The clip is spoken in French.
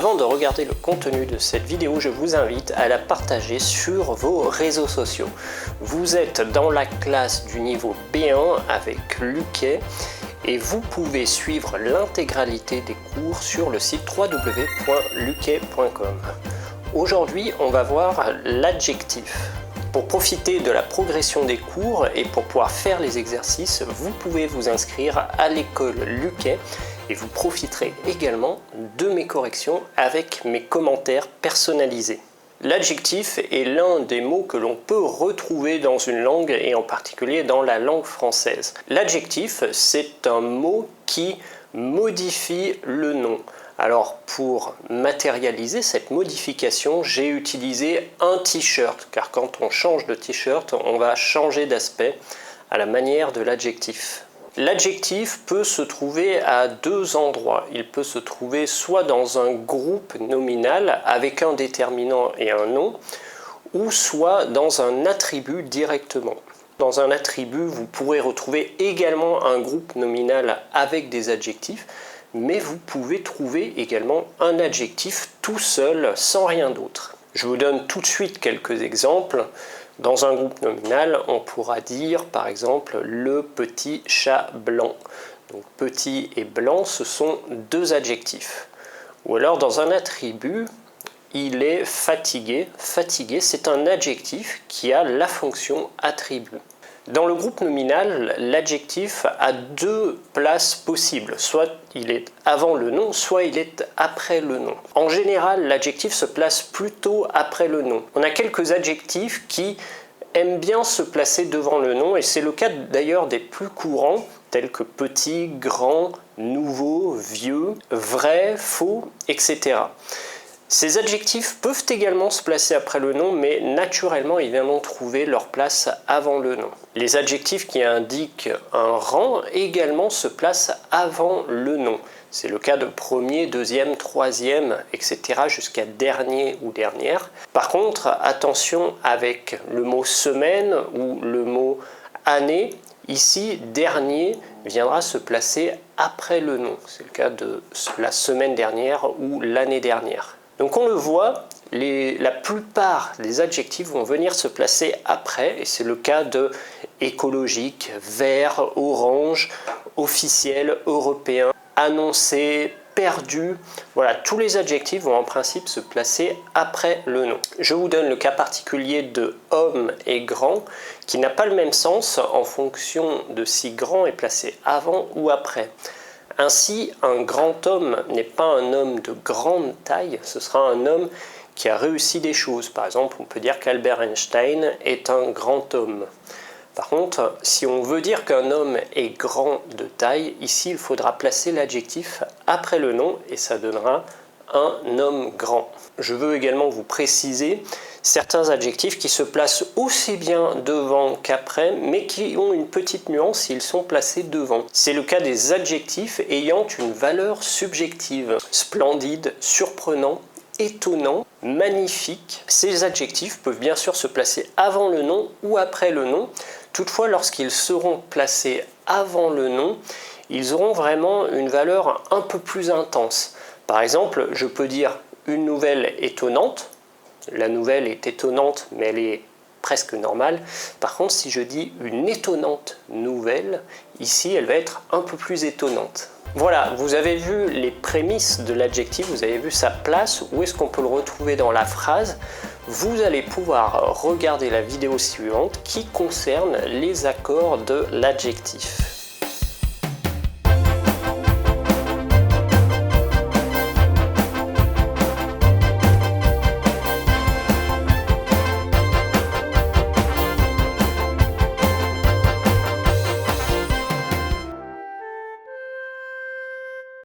Avant de regarder le contenu de cette vidéo, je vous invite à la partager sur vos réseaux sociaux. Vous êtes dans la classe du niveau B1 avec Luquet et vous pouvez suivre l'intégralité des cours sur le site www.luquet.com. Aujourd'hui, on va voir l'adjectif. Pour profiter de la progression des cours et pour pouvoir faire les exercices, vous pouvez vous inscrire à l'école Luquet et vous profiterez également de mes corrections avec mes commentaires personnalisés. L'adjectif est l'un des mots que l'on peut retrouver dans une langue et en particulier dans la langue française. L'adjectif, c'est un mot qui modifie le nom. Alors pour matérialiser cette modification, j'ai utilisé un t-shirt, car quand on change de t-shirt, on va changer d'aspect à la manière de l'adjectif. L'adjectif peut se trouver à deux endroits. Il peut se trouver soit dans un groupe nominal avec un déterminant et un nom, ou soit dans un attribut directement. Dans un attribut, vous pourrez retrouver également un groupe nominal avec des adjectifs, mais vous pouvez trouver également un adjectif tout seul, sans rien d'autre. Je vous donne tout de suite quelques exemples. Dans un groupe nominal, on pourra dire par exemple le petit chat blanc. Donc petit et blanc, ce sont deux adjectifs. Ou alors dans un attribut, il est fatigué. Fatigué, c'est un adjectif qui a la fonction attribut. Dans le groupe nominal, l'adjectif a deux places possibles. Soit il est avant le nom, soit il est après le nom. En général, l'adjectif se place plutôt après le nom. On a quelques adjectifs qui aiment bien se placer devant le nom, et c'est le cas d'ailleurs des plus courants, tels que petit, grand, nouveau, vieux, vrai, faux, etc. Ces adjectifs peuvent également se placer après le nom, mais naturellement, ils viendront trouver leur place avant le nom. Les adjectifs qui indiquent un rang également se placent avant le nom. C'est le cas de premier, deuxième, troisième, etc. jusqu'à dernier ou dernière. Par contre, attention avec le mot semaine ou le mot année. Ici, dernier viendra se placer après le nom. C'est le cas de la semaine dernière ou l'année dernière. Donc on le voit, la plupart des adjectifs vont venir se placer après, et c'est le cas de écologique, vert, orange, officiel, européen, annoncé, perdu. Voilà, tous les adjectifs vont en principe se placer après le nom. Je vous donne le cas particulier de homme et grand, qui n'a pas le même sens en fonction de si grand est placé avant ou après. Ainsi, un grand homme n'est pas un homme de grande taille, ce sera un homme qui a réussi des choses. Par exemple, on peut dire qu'Albert Einstein est un grand homme. Par contre, si on veut dire qu'un homme est grand de taille, ici il faudra placer l'adjectif après le nom et ça donnera un homme grand. Je veux également vous préciser certains adjectifs qui se placent aussi bien devant qu'après, mais qui ont une petite nuance s'ils sont placés devant. C'est le cas des adjectifs ayant une valeur subjective. Splendide, surprenant, étonnant, magnifique. Ces adjectifs peuvent bien sûr se placer avant le nom ou après le nom. Toutefois, lorsqu'ils seront placés avant le nom, ils auront vraiment une valeur un peu plus intense. Par exemple, je peux dire une nouvelle étonnante. La nouvelle est étonnante, mais elle est presque normale. Par contre, si je dis une étonnante nouvelle, ici, elle va être un peu plus étonnante. Voilà, vous avez vu les prémices de l'adjectif, vous avez vu sa place, où est-ce qu'on peut le retrouver dans la phrase. Vous allez pouvoir regarder la vidéo suivante qui concerne les accords de l'adjectif.